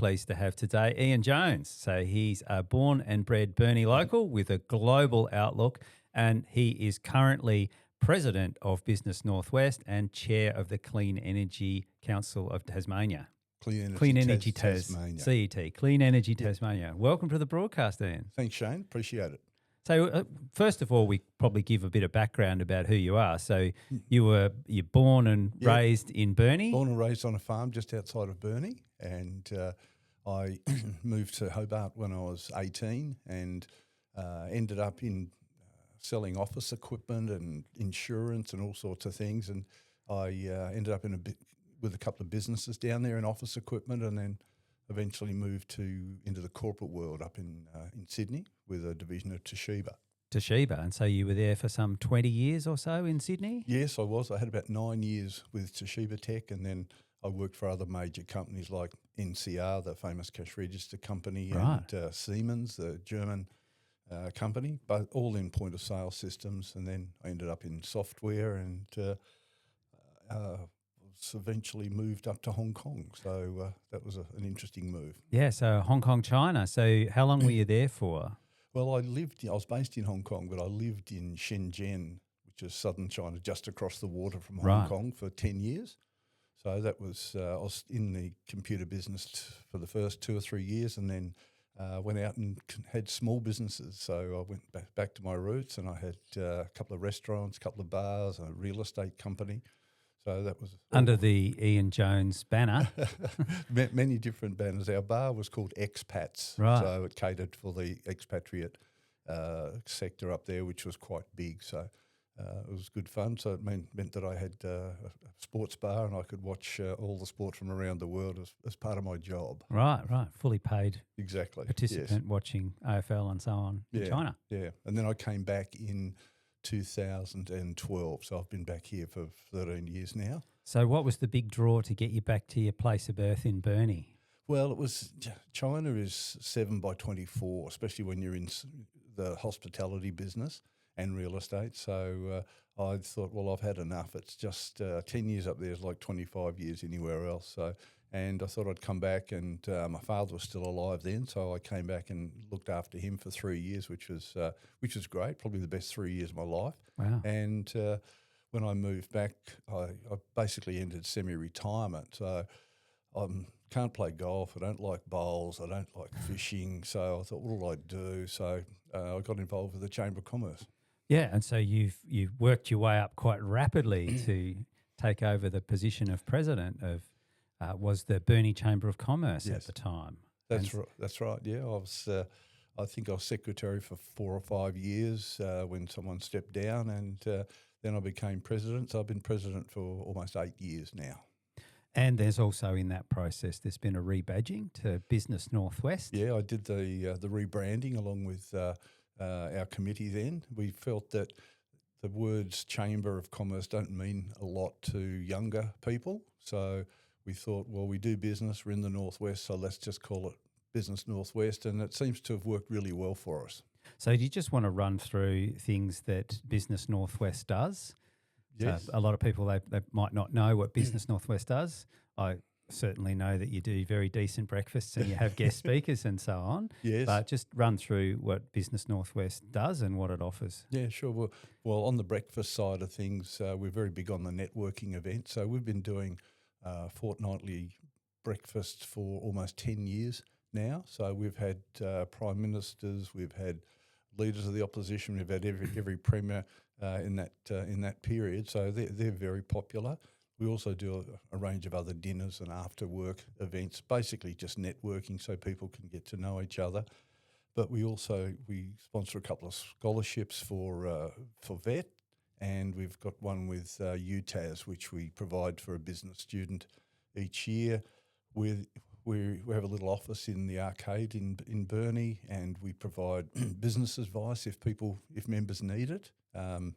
pleased to have today Ian Jones. So he's a born and bred Burnie local with a global outlook, and he is currently President of Business Northwest and Chair of the Clean Energy Council of Tasmania. Clean Energy Tasmania. CET, Clean Energy Tasmania. Welcome to the broadcast, Ian. Thanks, Shane. Appreciate it. So first of all, we probably give a bit of background about who you are. So you're born and raised in Burnie? Born and raised on a farm just outside of Burnie, and I moved to Hobart when I was 18 and ended up in selling office equipment and insurance and all sorts of things. And I ended up with a couple of businesses down there in office equipment, and then eventually moved into the corporate world up in Sydney with a division of Toshiba. And so you were there for some 20 years or so in Sydney? Yes, I was. I had about 9 years with Toshiba Tech, and then I worked for other major companies like NCR, the famous cash register company, right, and Siemens, the German company, but all in point of sale systems. And then I ended up in software and eventually moved up to Hong Kong. So that was an interesting move. Yeah, so Hong Kong, China. So how long were you there for? Well, I was based in Hong Kong, but I lived in Shenzhen, which is southern China, just across the water from Hong Kong for 10 years. So that was, I was in the computer business for the first 2 or 3 years, and then went out and had small businesses. So I went back to my roots, and I had a couple of restaurants, a couple of bars, a real estate company. So that was under the Ian Jones banner. Many different banners. Our bar was called Expats, right, so it catered for the expatriate sector up there, which was quite big. So it was good fun. So it meant that I had a sports bar, and I could watch all the sport from around the world as part of my job. Right. Fully paid participant watching AFL and so on in China. Yeah, and then I came back in 2012. So I've been back here for 13 years now. So what was the big draw to get you back to your place of birth in Burnie? Well, it was China is 7/24, especially when you're in the hospitality business and real estate. So I thought, well, I've had enough. It's just 10 years up there is like 25 years anywhere else. And I thought I'd come back, and my father was still alive then, so I came back and looked after him for 3 years, which was great, probably the best 3 years of my life. Wow. And when I moved back, I basically entered semi-retirement. So I can't play golf, I don't like bowls, I don't like fishing, so I thought, what will I do? So I got involved with the Chamber of Commerce. Yeah, and so you've worked your way up quite rapidly to take over the position of president of was the Burnie Chamber of Commerce at the time. That's right. Yeah, I think I was secretary for 4 or 5 years when someone stepped down, and then I became president. So I've been president for almost 8 years now. And there's also in that process, there's been a rebadging to Business Northwest. Yeah, I did the rebranding along with our committee then. We felt that the words Chamber of Commerce don't mean a lot to younger people. So we thought, well, we do business, we're in the Northwest, so let's just call it Business Northwest, and it seems to have worked really well for us. So do you just want to run through things that Business Northwest does? Yes. A lot of people, they might not know what Business Northwest does. I certainly know that you do very decent breakfasts and you have guest speakers and so on. Yes. But just run through what Business Northwest does and what it offers. Yeah, sure. Well, on the breakfast side of things, we're very big on the networking event. So we've been doing fortnightly breakfast for almost 10 years now. So we've had prime ministers, we've had leaders of the opposition, we've had every premier in that period. So they're very popular. We also do a range of other dinners and after work events, basically just networking so people can get to know each other. But we sponsor a couple of scholarships for VET, and we've got one with UTAS, which we provide for a business student each year. We have a little office in the arcade in Burnie, and we provide business advice if members need it. And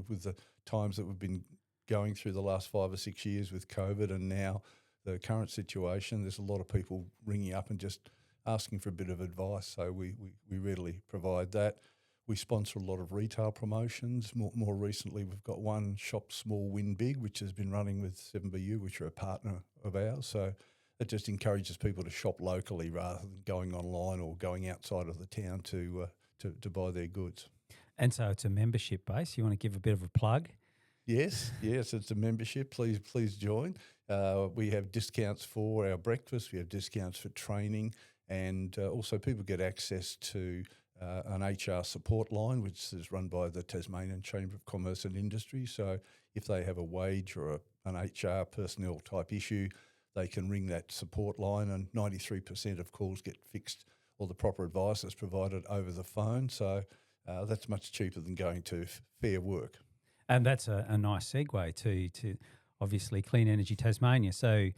with the times that we've been going through the last 5 or 6 years with COVID and now the current situation, there's a lot of people ringing up and just asking for a bit of advice. So we readily provide that. We sponsor a lot of retail promotions. More recently, we've got one, Shop Small, Win Big, which has been running with 7BU, which are a partner of ours. So it just encourages people to shop locally rather than going online or going outside of the town to buy their goods. And so it's a membership base. You want to give a bit of a plug? Yes, it's a membership. Please join. We have discounts for our breakfast. We have discounts for training, and also people get access to an HR support line, which is run by the Tasmanian Chamber of Commerce and Industry. So if they have a wage or an HR personnel type issue, they can ring that support line, and 93% of calls get fixed or the proper advice is provided over the phone. So that's much cheaper than going to Fair Work. And that's a nice segue to obviously Clean Energy Tasmania. So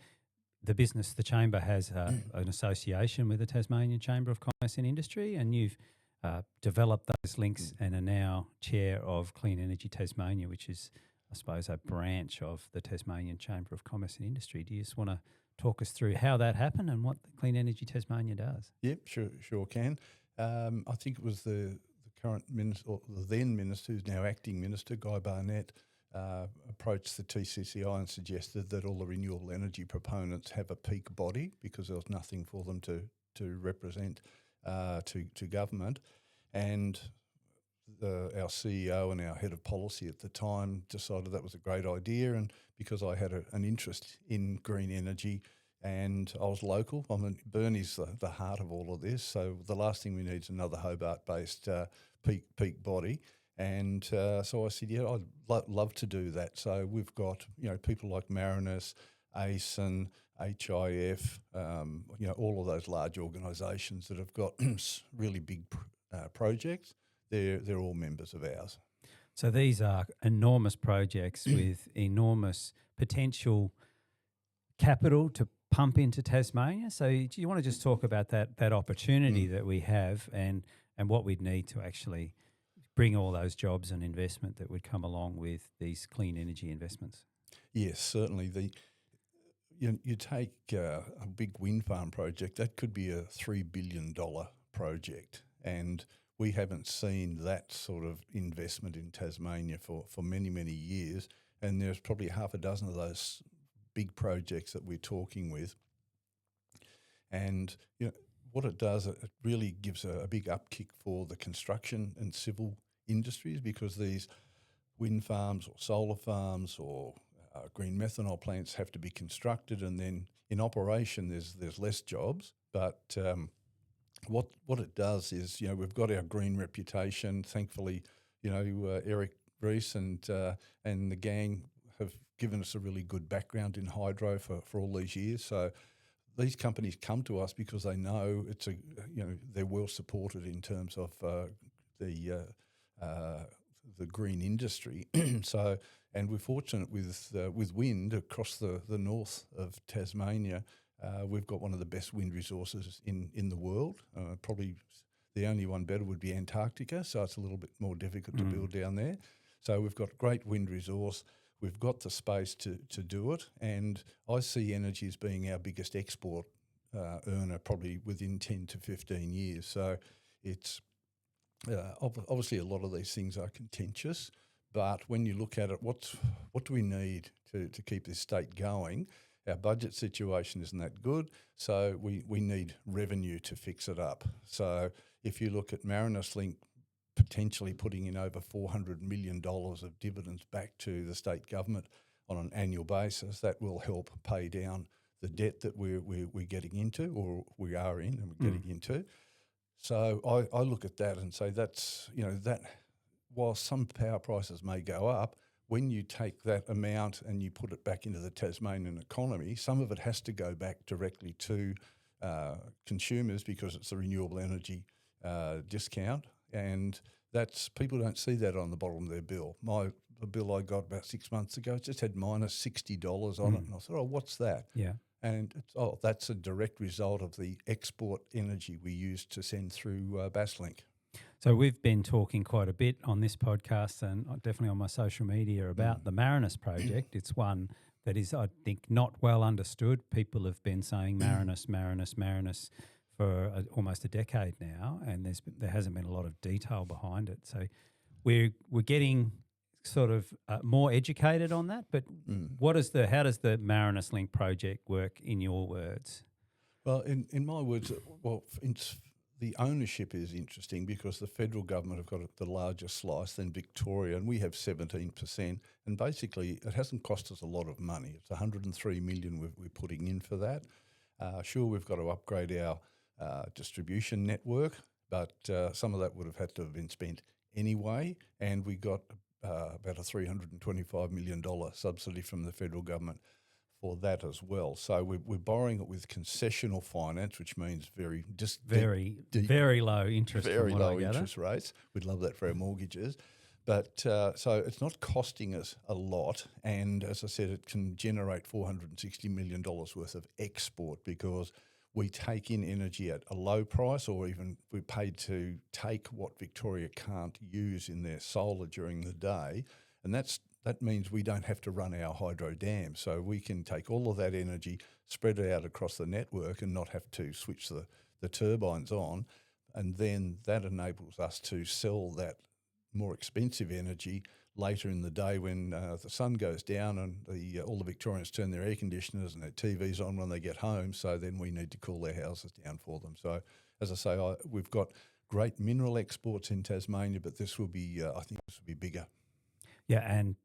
the Chamber has an association with the Tasmanian Chamber of Commerce and Industry, and you've developed those links and are now chair of Clean Energy Tasmania, which is, I suppose, a branch of the Tasmanian Chamber of Commerce and Industry. Do you just want to talk us through how that happened and what Clean Energy Tasmania does? Yep, sure can. I think it was the current minister, or the then minister, who's now acting minister, Guy Barnett, approached the TCCI and suggested that all the renewable energy proponents have a peak body because there was nothing for them to represent to government. And our CEO and our head of policy at the time decided that was a great idea. And because I had an interest in green energy and I was local, Burnie's the heart of all of this. So the last thing we need is another Hobart-based peak body. And so I said, yeah, I'd love to do that. So we've got, people like Marinus, ACE and HIF, all of those large organisations that have got really big projects. They're all members of ours. So these are enormous projects with enormous potential capital to pump into Tasmania. So do you want to just talk about that opportunity that we have and what we'd need to actually bring all those jobs and investment that would come along with these clean energy investments? Yes, certainly. You take a big wind farm project, that could be a $3 billion project, and we haven't seen that sort of investment in Tasmania for many, many years, and there's probably half a dozen of those big projects that we're talking with. And what it does, it really gives a big upkick for the construction and civil industries, because these wind farms or solar farms or green methanol plants have to be constructed, and then in operation there's less jobs. But what it does is, we've got our green reputation. Thankfully, Eric Rees and the gang have given us a really good background in hydro for all these years. So these companies come to us because they know they're well supported in terms of the green industry. So, and we're fortunate with wind across the north of Tasmania. We've got one of the best wind resources in the world. Probably the only one better would be Antarctica, so it's a little bit more difficult to build down there. So we've got great wind resource. We've got the space to do it, and I see energy as being our biggest export earner probably within 10 to 15 years. So it's obviously a lot of these things are contentious, but when you look at it, what do we need to keep this state going? Our budget situation isn't that good, so we need revenue to fix it up. So if you look at Marinus Link potentially putting in over $400 million of dividends back to the state government on an annual basis, that will help pay down the debt that we're getting into, or we are in and we're getting into. So I look at that and say that's, that while some power prices may go up, when you take that amount and you put it back into the Tasmanian economy, some of it has to go back directly to consumers because it's a renewable energy discount. And people don't see that on the bottom of their bill. The bill I got about 6 months ago just had minus $60 on it. And I thought, what's that? Yeah. And that's a direct result of the export energy we use to send through Basslink. So we've been talking quite a bit on this podcast and definitely on my social media about the Marinus project. It's one that is, I think, not well understood. People have been saying Marinus for almost a decade now, and there hasn't been a lot of detail behind it. So we're getting sort of more educated on that. But how does the Marinus Link project work in your words? Well, in my words, the ownership is interesting because the federal government have got the larger slice than Victoria, and we have 17%. And basically, it hasn't cost us a lot of money. It's 103 million we're putting in for that. Sure, we've got to upgrade our distribution network, but some of that would have had to have been spent anyway. And we got about a $325 million subsidy from the federal government for that as well. So we're borrowing it with concessional finance, which means very low interest, very low interest rates. We'd love that for our mortgages. But so it's not costing us a lot. And as I said, it can generate $460 million worth of export because we take in energy at a low price, or even we're paid to take what Victoria can't use in their solar during the day. And that means we don't have to run our hydro dams. So we can take all of that energy, spread it out across the network and not have to switch the turbines on. And then that enables us to sell that more expensive energy later in the day when the sun goes down and all the Victorians turn their air conditioners and their TVs on when they get home. So then we need to cool their houses down for them. So as I say, we've got great mineral exports in Tasmania, but this will be, I think this will be bigger. Yeah, and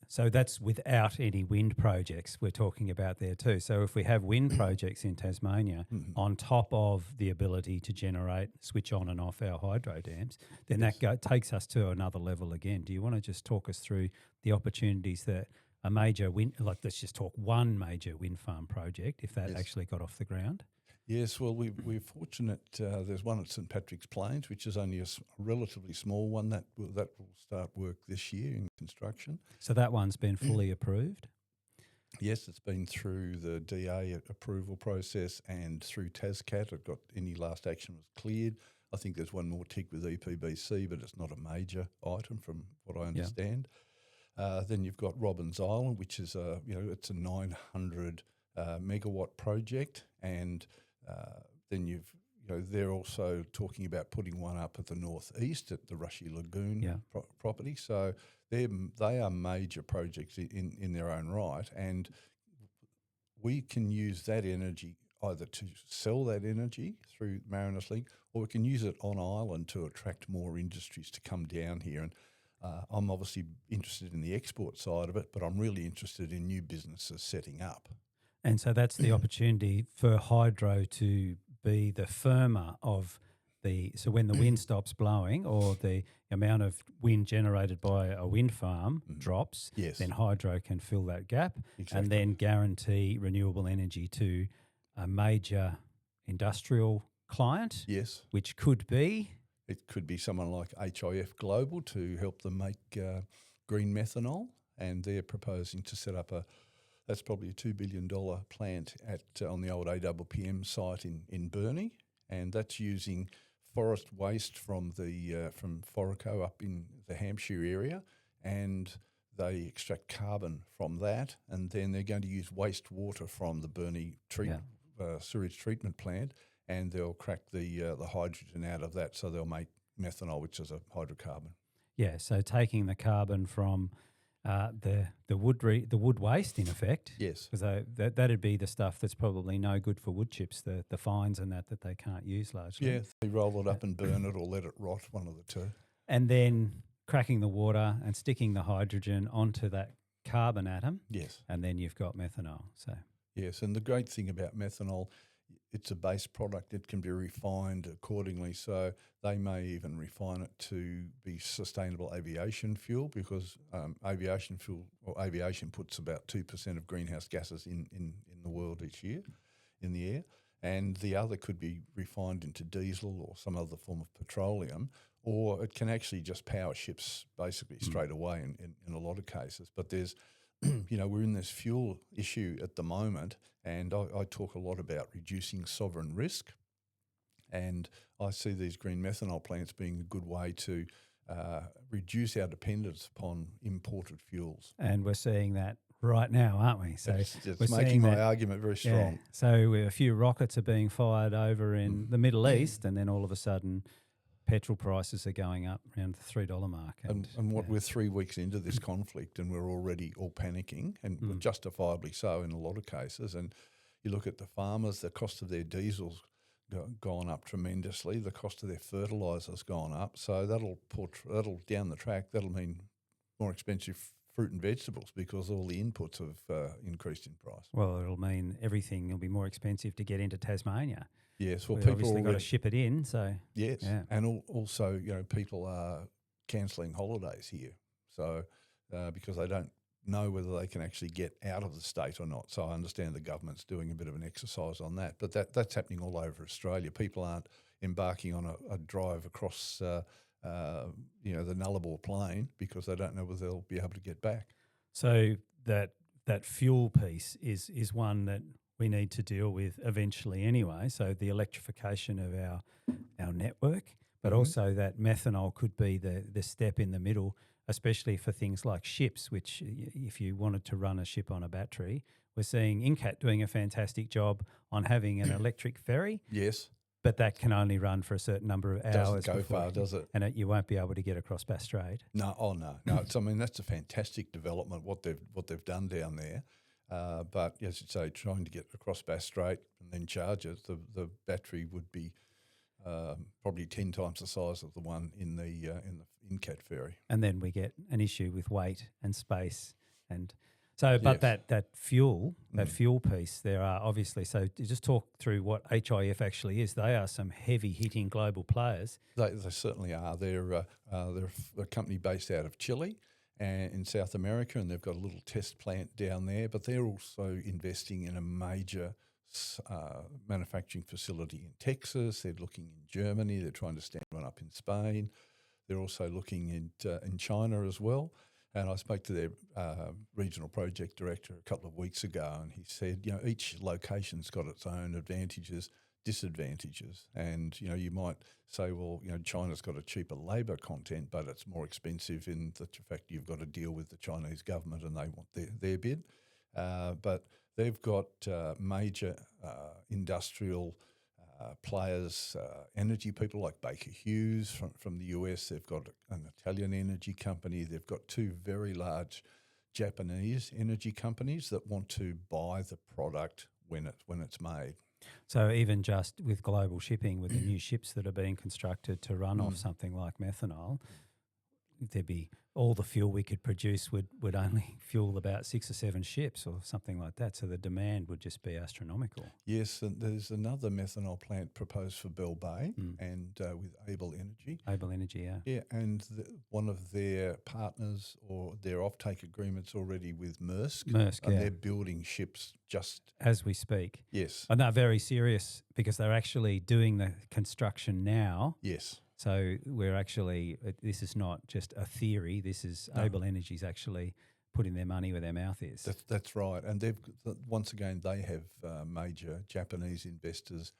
so that's without any wind projects we're talking about there too. So if we have wind projects in Tasmania on top of the ability to switch on and off our hydro dams, then that takes us to another level again. Do you want to just talk us through the opportunities that a major let's just talk one major wind farm project, if that actually got off the ground? Yes, well, we're fortunate. There's one at St Patrick's Plains, which is only a relatively small one that will start work this year in construction. So that one's been fully approved? Yes, it's been through the DA approval process and through TASCAT. Any last action was cleared. I think there's one more tick with EPBC, but it's not a major item from what I understand. Then you've got Robbins Island, which is it's a 900 megawatt project, and then they're also talking about putting one up at the northeast at the Rushy Lagoon property. So they are major projects in their own right, and we can use that energy either to sell that energy through Marinus Link, or we can use it on island to attract more industries to come down here. And I'm obviously interested in the export side of it, but I'm really interested in new businesses setting up. And so that's the opportunity for hydro to be the firmer of so when the wind stops blowing or the amount of wind generated by a wind farm drops, then hydro can fill that gap and then guarantee renewable energy to a major industrial client, which could be? It could be someone like HIF Global to help them make green methanol, and they're proposing to set up that's probably a $2 billion plant on the old AWPM site in Burnie, and that's using forest waste from Forrico up in the Hampshire area, and they extract carbon from that, and then they're going to use wastewater from the Burnie sewage treatment plant, and they'll crack the hydrogen out of that, so they'll make methanol, which is a hydrocarbon. Yeah, so taking the carbon from the wood waste, in effect. Yes. Because that'd be the stuff that's probably no good for wood chips, the fines and that they can't use largely. Yeah, they roll it up and burn it or let it rot, one of the two. And then cracking the water and sticking the hydrogen onto that carbon atom. Yes. And then you've got methanol. So yes, and the great thing about methanol, it's a base product. It can be refined accordingly. So they may even refine it to be sustainable aviation fuel, because aviation puts about 2% of greenhouse gases in the world each year in the air. And the other could be refined into diesel or some other form of petroleum, or it can actually just power ships basically straight away in a lot of cases. But there's we're in this fuel issue at the moment, and I talk a lot about reducing sovereign risk, and I see these green methanol plants being a good way to reduce our dependence upon imported fuels. And we're seeing that right now, aren't we? So it's making my argument very strong. Yeah. So a few rockets are being fired over in the Middle East, and then all of a sudden petrol prices are going up around the $3 mark. And we're 3 weeks into this conflict and we're already all panicking, and justifiably so in a lot of cases. And you look at the farmers, the cost of their diesel's gone up tremendously. The cost of their fertiliser's gone up. So that'll down the track, that'll mean more expensive fruit and vegetables because all the inputs have increased in price. Well, it'll mean everything will be more expensive to get into Tasmania. Yes, well, We've people obviously got to ship it in, so yes, yeah. And also, people are cancelling holidays here, so because they don't know whether they can actually get out of the state or not. So I understand the government's doing a bit of an exercise on that, but that's happening all over Australia. People aren't embarking on a drive across, the Nullarbor Plain because they don't know whether they'll be able to get back. So that fuel piece is one that we need to deal with eventually anyway. So the electrification of our network, but also that methanol could be the step in the middle, especially for things like ships, which if you wanted to run a ship on a battery, we're seeing Incat doing a fantastic job on having an electric ferry. Yes. But that can only run for a certain number of hours. Doesn't go far, does it? And you won't be able to get across Bass Strait. No. That's a fantastic development what they've done down there. But as you say, trying to get across Bass Strait and then charge it, the battery would be probably 10 times the size of the one in the Incat ferry. And then we get an issue with weight and space, and so. But yes. that fuel piece, there are obviously. So just talk through what HIF actually is. They are some heavy hitting global players. They certainly are. They're a company based out of Chile and in South America, and they've got a little test plant down there. But they're also investing in a major manufacturing facility in Texas. They're looking in Germany. They're trying to stand one up in Spain. They're also looking in China as well. And I spoke to their regional project director a couple of weeks ago, and he said, each location's got its own advantages, disadvantages. And, you might say, well, China's got a cheaper labour content, but it's more expensive in the fact you've got to deal with the Chinese government and they want their bid. But they've got major industrial players, energy people like Baker Hughes from the US. They've got an Italian energy company. They've got two very large Japanese energy companies that want to buy the product when it's made. So even just with global shipping, with the new ships that are being constructed to run off something like methanol, there'd be all the fuel we could produce would only fuel about 6 or 7 ships or something like that. So the demand would just be astronomical. Yes, and there's another methanol plant proposed for Bell Bay and with Able Energy. Able Energy, yeah. Yeah, and one of their partners or their offtake agreements already with Maersk. And they're building ships just as we speak. Yes. And they're very serious because they're actually doing the construction now. Yes. So we're actually, this is not just a theory. This is Able Energy's actually putting their money where their mouth is. That's right. And once again, they have major Japanese investors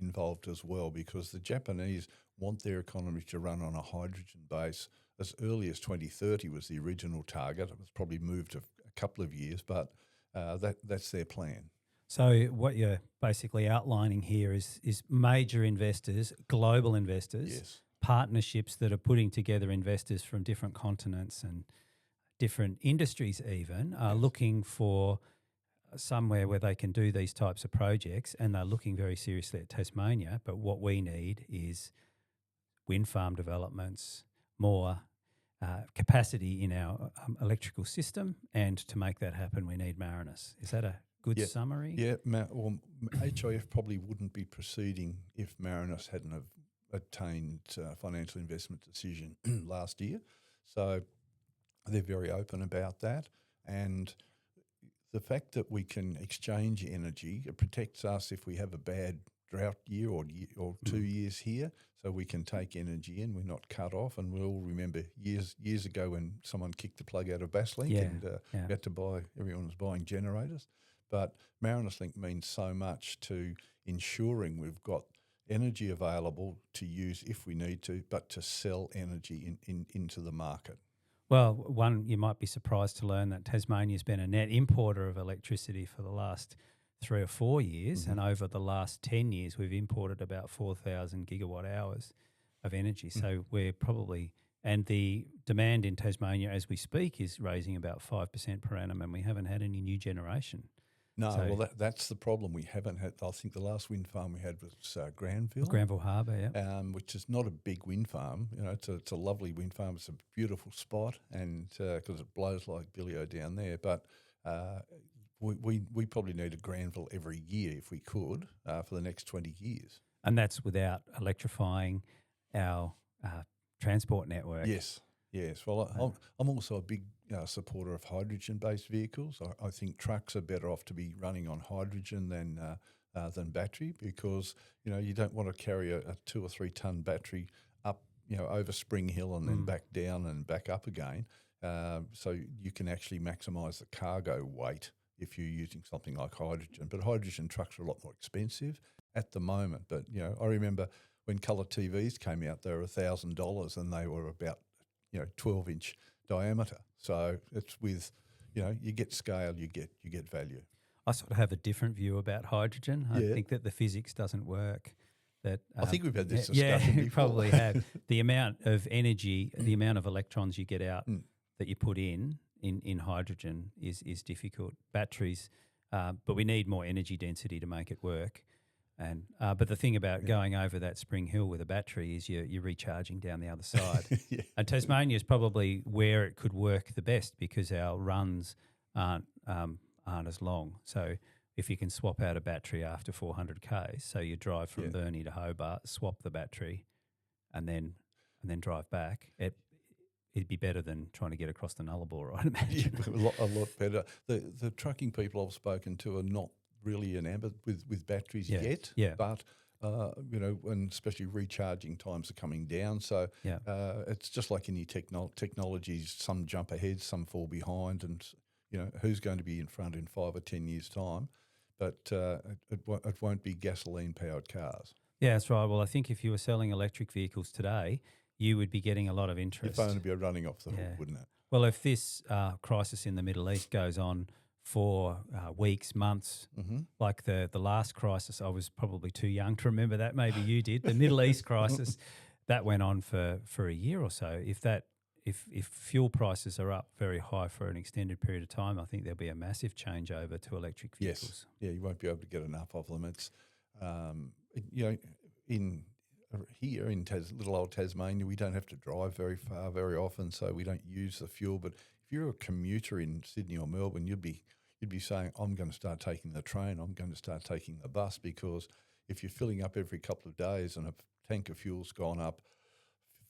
involved as well, because the Japanese want their economy to run on a hydrogen base as early as 2030 was the original target. It was probably moved a couple of years, but that's their plan. So what you're basically outlining here is major investors, global investors, yes. partnerships that are putting together investors from different continents and different industries even are looking for somewhere where they can do these types of projects, and they're looking very seriously at Tasmania. But what we need is wind farm developments, more capacity in our electrical system, and to make that happen we need Marinus. Is that a good summary? Yeah, well, HIF probably wouldn't be proceeding if Marinus hadn't have attained financial investment decision last year. So they're very open about that. And the fact that we can exchange energy, it protects us if we have a bad drought year or 2 years here, so we can take energy in. We're not cut off. And we all remember years ago when someone kicked the plug out of Basslink and we had to buy, everyone was buying generators. But Marinus Link means so much to ensuring we've got energy available to use if we need to, but to sell energy into the market. Well, you might be surprised to learn that Tasmania's been a net importer of electricity for the last 3 or 4 years, and over the last 10 years we've imported about 4,000 gigawatt hours. of energy. So we're probably, and the demand in Tasmania as we speak is raising about 5% per annum, and we haven't had any new generation. No, So- well, that's the problem. We haven't had. I think the last wind farm we had was Granville, Granville Harbour, yeah. which is not a big wind farm. You know, it's a lovely wind farm. It's a beautiful spot, and because it blows like Billy-O down there. But we probably need a Granville every year if we could for the next 20 years. And that's without electrifying our transport network. Yes. Well, I'm also a big supporter of hydrogen-based vehicles. I think trucks are better off to be running on hydrogen than battery, because you don't want to carry a 2 or 3 ton battery up over Spring Hill and then back down and back up again. So you can actually maximise the cargo weight if you're using something like hydrogen. But hydrogen trucks are a lot more expensive at the moment. But I remember when colour TVs came out, they were $1,000 and they were about 12-inch diameter. So it's with, you get scale, you get value. I sort of have a different view about hydrogen. I think that the physics doesn't work. That I think we've had this discussion yeah, before. we probably have. The amount of energy, the amount of electrons you get out that you put in hydrogen is difficult. Batteries, but we need more energy density to make it work. And but the thing about going over that Spring Hill with a battery is you're recharging down the other side. And Tasmania is probably where it could work the best because our runs aren't as long. So if you can swap out a battery after 400 k's, so you drive from Burnie to Hobart, swap the battery, and then drive back, it'd be better than trying to get across the Nullarbor, I'd imagine. A lot better. The trucking people I've spoken to are not really enamoured with batteries yet. Yeah. But and especially recharging times are coming down. So it's just like any technologies. Some jump ahead, some fall behind, and who's going to be in front in 5 or 10 years' time? But it won't be gasoline powered cars. Yeah, that's right. Well, I think if you were selling electric vehicles today, you would be getting a lot of interest. Your phone would be running off the hook, wouldn't it? Well, if this crisis in the Middle East goes on for weeks, months, like the last crisis, I was probably too young to remember that. Maybe you did. The Middle East crisis, that went on for a year or so. If fuel prices are up very high for an extended period of time, I think there'll be a massive changeover to electric vehicles. Yes. Yeah, you won't be able to get enough of them. It's in little old Tasmania, we don't have to drive very far very often, so we don't use the fuel. But if you're a commuter in Sydney or Melbourne, you'd be saying, I'm going to start taking the train, I'm going to start taking the bus, because if you're filling up every couple of days and a tank of fuel's gone up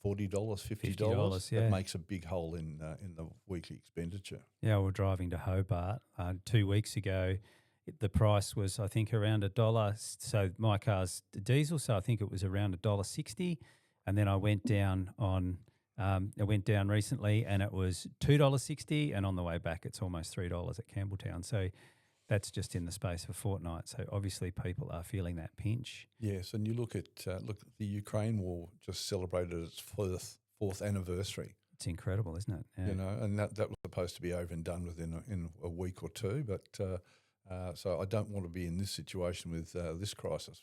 $40, $50, it makes a big hole in the weekly expenditure. Yeah, we're driving to Hobart 2 weeks ago. The price was, I think, around $1. So my car's diesel, so I think it was around $1.60. And then I went down recently, and it was $2.60. And on the way back, it's almost $3 at Campbelltown. So that's just in the space of a fortnight. So obviously, people are feeling that pinch. Yes, and you look at the Ukraine war just celebrated its fourth anniversary. It's incredible, isn't it? Yeah. And that was supposed to be over and done within in a week or two, but. So I don't want to be in this situation with this crisis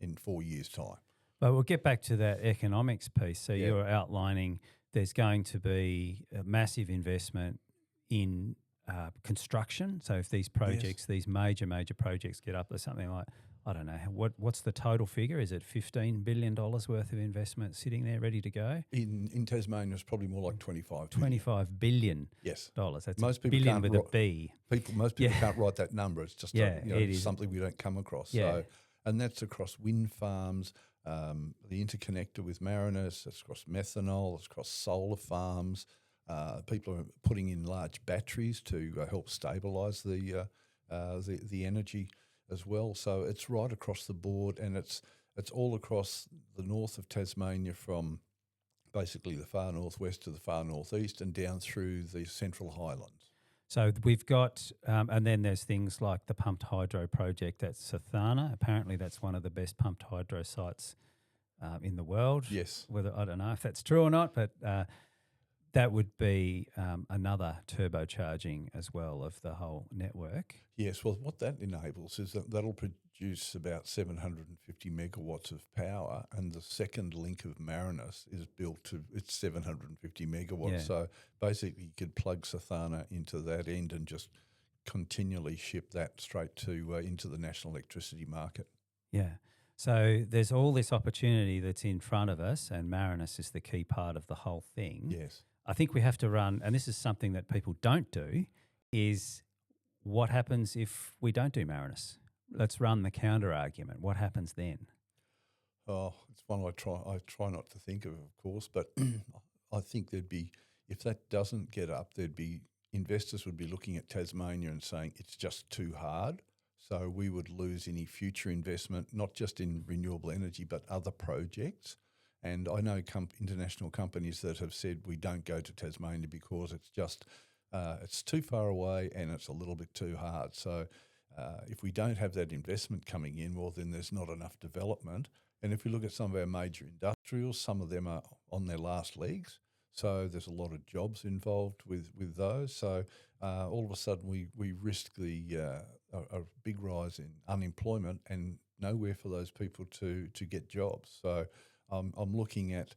in 4 years' time. But we'll get back to that economics piece. So you're outlining there's going to be a massive investment in construction. So if these projects, these major projects get up, there's something like, I don't know, what's the total figure? Is it $15 billion worth of investment sitting there ready to go? In Tasmania, it's probably more like $25 billion. Yes. That's most people billion with a B. Most people can't write that number. It's just it's something we don't come across. Yeah. So, and that's across wind farms, the interconnector with Marinus, it's across methanol, it's across solar farms. People are putting in large batteries to help stabilise the energy as well. So it's right across the board, and it's all across the north of Tasmania, from basically the far northwest to the far northeast and down through the central Highlands. So we've got, and then there's things like the pumped hydro project at Sathana. Apparently that's one of the best pumped hydro sites in the world. Yes. I don't know if that's true or not, but that would be another turbocharging as well of the whole network. Yes, well, what that enables is that that'll produce about 750 megawatts of power, and the second link of Marinus is built to its 750 megawatts. Yeah. So basically, you could plug Sathana into that end and just continually ship that straight to into the national electricity market. Yeah. So there's all this opportunity that's in front of us, and Marinus is the key part of the whole thing. Yes. I think we have to run, and this is something that people don't do, is what happens if we don't do Marinus? Let's run the counter argument. What happens then? Oh, it's one I try not to think of course, but I think there'd be, if that doesn't get up, investors would be looking at Tasmania and saying it's just too hard. So we would lose any future investment, not just in renewable energy, but other projects. And I know international companies that have said we don't go to Tasmania because it's just it's too far away and it's a little bit too hard. So if we don't have that investment coming in, well, then there's not enough development. And if we look at some of our major industrials, some of them are on their last legs. So there's a lot of jobs involved with those. So all of a sudden we risk a big rise in unemployment and nowhere for those people to get jobs. So I'm looking at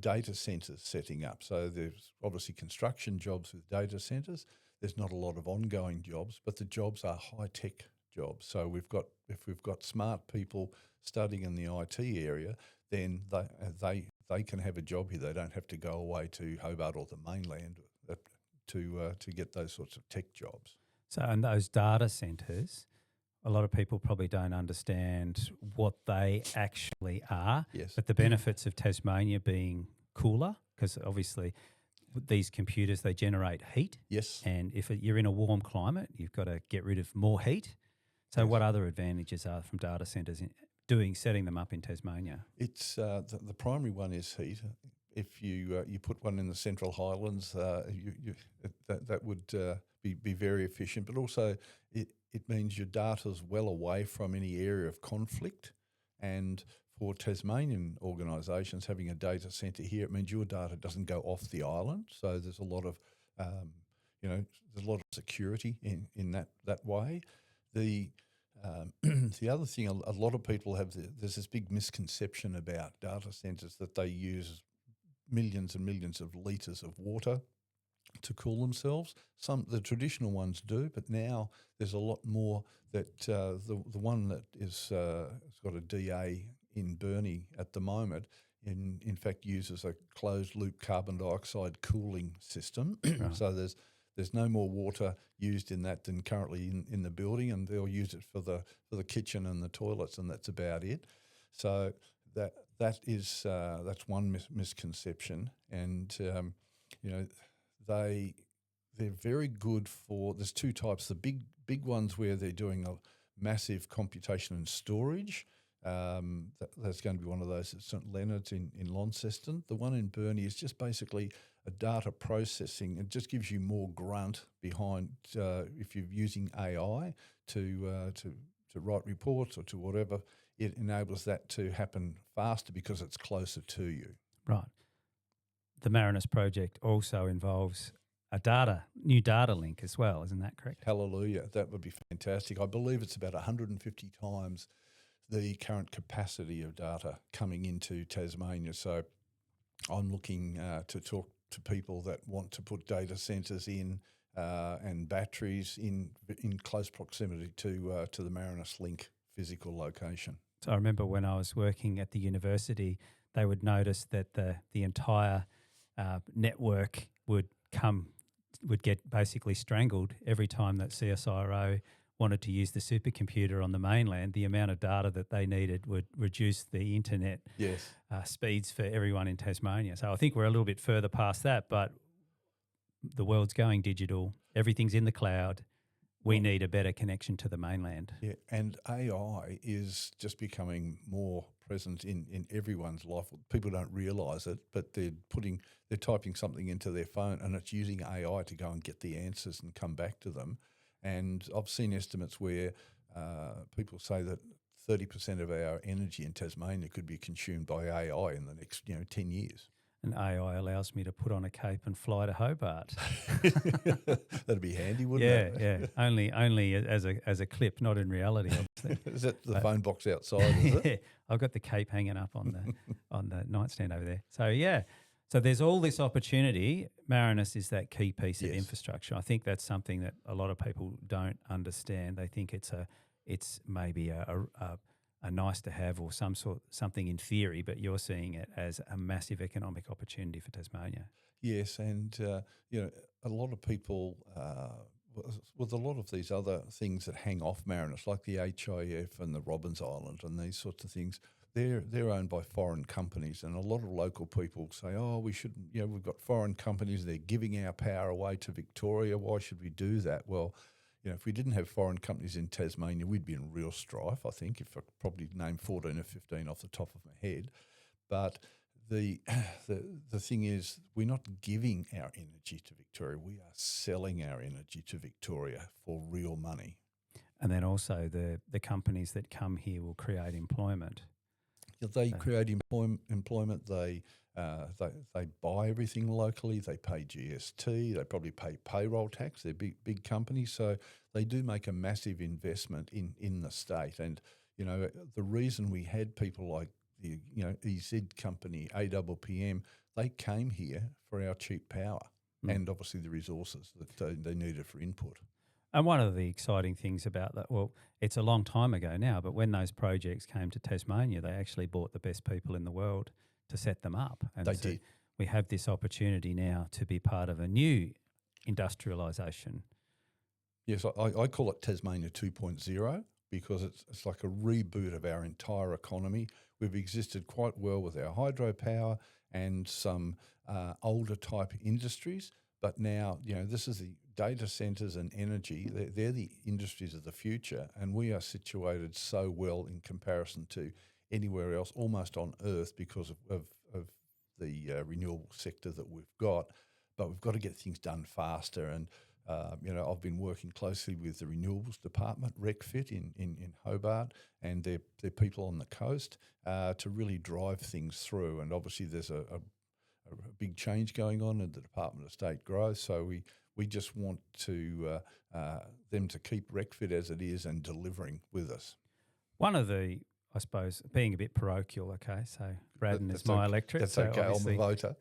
data centres setting up. So there's obviously construction jobs with data centres. There's not a lot of ongoing jobs, but the jobs are high tech jobs. So if we've got smart people studying in the IT area, then they can have a job here. They don't have to go away to Hobart or the mainland to get those sorts of tech jobs. So in those data centres, a lot of people probably don't understand what they actually are. Yes. But the benefits of Tasmania being cooler, because obviously these computers, they generate heat. Yes. And if you're in a warm climate, you've got to get rid of more heat. So Yes. what other advantages are from data centres setting them up in Tasmania? It's the primary one is heat. If you put one in the Central Highlands, that would be very efficient. But also, it means your data's well away from any area of conflict. And for Tasmanian organisations having a data centre here, it means your data doesn't go off the island. So there's a lot of there's a lot of security in that way. The other thing, a lot of people have, there's this big misconception about data centres that they use millions and millions of litres of water to cool themselves. The traditional ones do, but now there's a lot more that the one that is has got a DA in Burnie at the moment, in fact uses a closed loop carbon dioxide cooling system. Right. So there's no more water used in that than currently in the building, and they'll use it for the kitchen and the toilets, and that's about it. So that's one misconception, and they're very good for. There's two types. The big ones where they're doing a massive computation and storage. That's going to be one of those at St Leonard's in Launceston. The one in Burnie is just basically a data processing. It just gives you more grunt behind if you're using AI to write reports or to whatever. It enables that to happen faster because it's closer to you. Right. The Marinus project also involves a new data link as well, isn't that correct? Hallelujah. That would be fantastic. I believe it's about 150 times the current capacity of data coming into Tasmania. So I'm looking to talk to people that want to put data centres in and batteries in close proximity to the Marinus Link physical location. So I remember when I was working at the university, they would notice that the entire network would get basically strangled every time that CSIRO wanted to use the supercomputer on the mainland. The amount of data that they needed would reduce the internet speeds for everyone in Tasmania. So I think we're a little bit further past that, but the world's going digital. Everything's in the cloud. We need a better connection to the mainland. Yeah, and AI is just becoming more present in everyone's life. People don't realise it, but they're typing something into their phone and it's using AI to go and get the answers and come back to them. And I've seen estimates where people say that 30% of our energy in Tasmania could be consumed by AI in the next 10 years. and AI allows me to put on a cape and fly to Hobart. That'd be handy, wouldn't it? Yeah. Only as a clip, not in reality, obviously. Is that the phone box outside, is it? I've got the cape hanging up on the nightstand over there. So yeah. So there's all this opportunity. Marinus is that key piece of infrastructure. I think that's something that a lot of people don't understand. They think it's maybe a nice to have or something in theory, but you're seeing it as a massive economic opportunity for Tasmania. Yes, and a lot of people with a lot of these other things that hang off Marinus, like the HIF and the Robbins Island and these sorts of things, they're owned by foreign companies, and a lot of local people say, "Oh, we shouldn't. We've got foreign companies. They're giving our power away to Victoria. Why should we do that?" Well, if we didn't have foreign companies in Tasmania, we'd be in real strife, I think, if I could probably name 14 or 15 off the top of my head. But the thing is, we're not giving our energy to Victoria. We are selling our energy to Victoria for real money. And then also the companies that come here will create employment. They create employment. They buy everything locally. They pay GST. They probably pay payroll tax. They're big companies, so they do make a massive investment in the state. And the reason we had people like the EZ company, APPM, they came here for our cheap power and obviously the resources that they needed for input. And one of the exciting things about that, well, it's a long time ago now, but when those projects came to Tasmania, they actually bought the best people in the world to set them up. And they did. We have this opportunity now to be part of a new industrialisation. Yes, I call it Tasmania 2.0 because it's like a reboot of our entire economy. We've existed quite well with our hydropower and some older type industries, but now, this is the data centres and energy. They're the industries of the future, and we are situated so well in comparison to anywhere else, almost on Earth, because of the renewable sector that we've got. But we've got to get things done faster. And I've been working closely with the Renewables Department, RecFit in Hobart, and their people on the coast to really drive things through. And obviously there's a big change going on in the Department of State Growth, so we just want to them to keep RecFit as it is and delivering with us. One of the, I suppose, being a bit parochial, okay, so Braddon is my electorate. That's so okay, I'm the voter.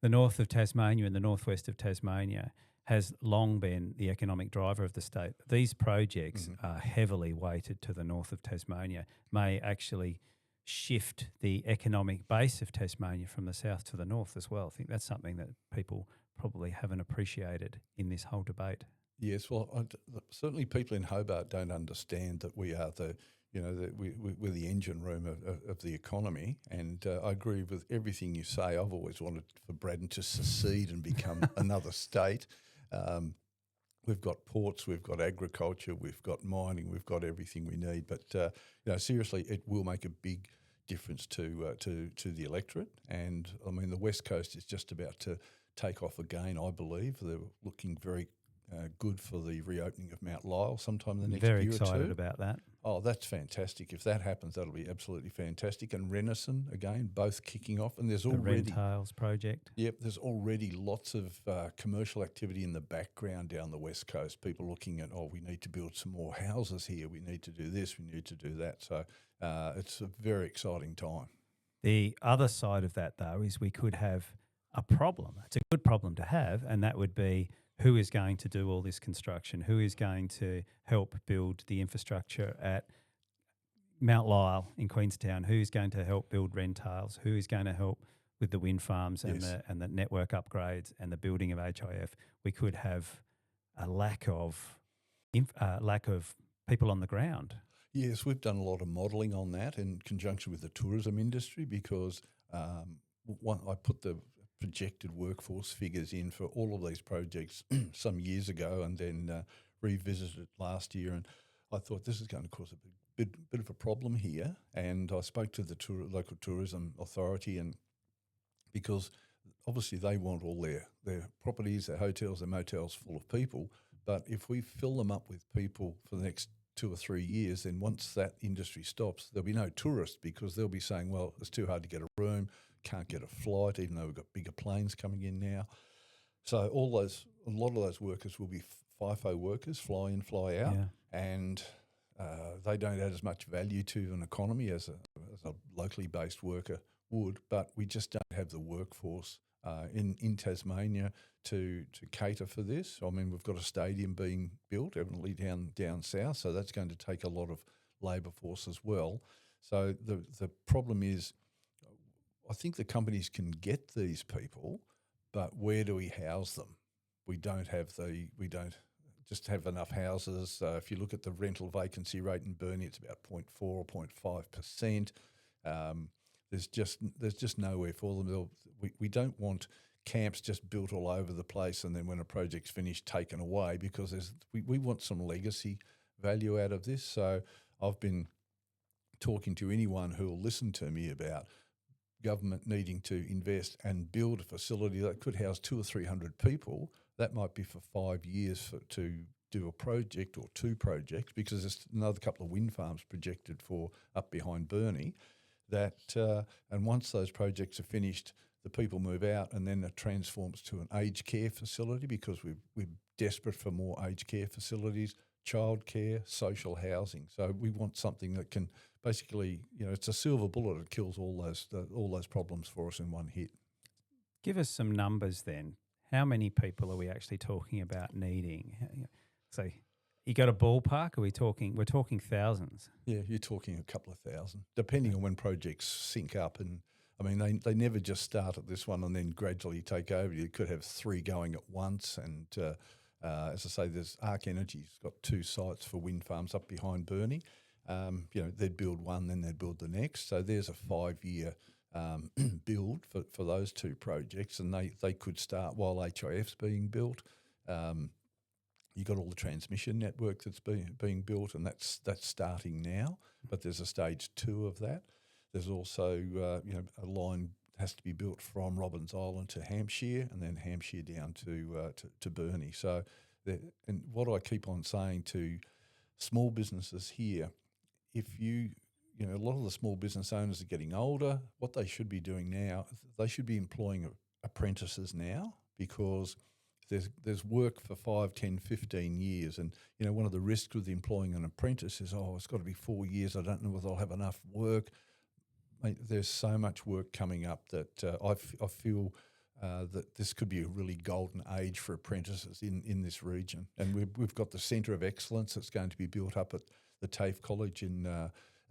The north of Tasmania and the northwest of Tasmania has long been the economic driver of the state. These projects are heavily weighted to the north of Tasmania, may actually shift the economic base of Tasmania from the south to the north as well. I think that's something that people probably haven't appreciated in this whole debate. Yes, well, certainly people in Hobart don't understand that we are we're the engine room of the economy, and I agree with everything you say. I've always wanted for Braddon to secede and become another state. We've got ports, we've got agriculture, we've got mining, we've got everything we need. But seriously, it will make a big difference to the electorate. And I mean, the West Coast is just about to take off again. I believe they're looking very good for the reopening of Mount Lyell sometime in the next year or two. Very excited about that. Oh, that's fantastic. If that happens, that'll be absolutely fantastic. And Renison, again, both kicking off. And there's already... The Rentails project. Yep, there's already lots of commercial activity in the background down the West Coast. People looking at, we need to build some more houses here. We need to do this. We need to do that. So it's a very exciting time. The other side of that, though, is we could have a problem. It's a good problem to have, and that would be who is going to do all this construction? Who is going to help build the infrastructure at Mount Lyell in Queenstown? Who is going to help build Rentails? Who is going to help with the wind farms and the network upgrades and the building of HIF? We could have a lack of people on the ground. Yes, we've done a lot of modelling on that in conjunction with the tourism industry because I put the projected workforce figures in for all of these projects some years ago and then revisited it last year, and I thought this is going to cause a bit of a problem here. And I spoke to the local tourism authority, and because obviously they want all their properties, their hotels, their motels full of people, but if we fill them up with people for the next 2 or 3 years, then once that industry stops, there'll be no tourists because they'll be saying, well, it's too hard to get a room, can't get a flight, even though we've got bigger planes coming in now. So a lot of those workers will be FIFO workers, fly in, fly out, and they don't add as much value to an economy as a locally based worker would. But we just don't have the workforce in Tasmania to cater for this. I mean, we've got a stadium being built, evidently down south, so that's going to take a lot of labour force as well. So the problem is, I think the companies can get these people, but where do we house them? We don't just have enough houses. If you look at the rental vacancy rate in Burnie, it's about 0.4 or 0.5%. There's just nowhere for them. We don't want camps just built all over the place and then when a project's finished, taken away, because we want some legacy value out of this. So I've been talking to anyone who will listen to me about government needing to invest and build a facility that could house 200 or 300 people. That might be for 5 years to do a project or two projects, because there's another couple of wind farms projected for up behind Burnie. And once those projects are finished, the people move out, and then it transforms to an aged care facility, because we're desperate for more aged care facilities, childcare, social housing. So we want something that can basically, it's a silver bullet. It kills all those problems for us in one hit. Give us some numbers then. How many people are we actually talking about needing? So you got a ballpark? We're talking thousands. Yeah, you're talking a couple of thousand, depending on when projects sync up. And I mean, they never just start at this one and then gradually take over. You could have three going at once. And as I say, there's Arc Energy's got 2 sites for wind farms up behind Burnie. They'd build one, then they'd build the next. So there's a 5-year build for those 2 projects, and they could start while HIF's being built. You've got all the transmission network that's being built, and that's starting now. But there's a stage 2 of that. There's also a line has to be built from Robbins Island to Hampshire, and then Hampshire down to Burnie. So, and what I keep on saying to small businesses here, if a lot of the small business owners are getting older, what they should be doing now, they should be employing apprentices now, because there's work for 5, 10, 15 years. And, one of the risks with employing an apprentice is, it's got to be 4 years. I don't know whether I'll have enough work. Mate, there's so much work coming up that I feel that this could be a really golden age for apprentices in this region. And we've got the Centre of Excellence that's going to be built up at the TAFE College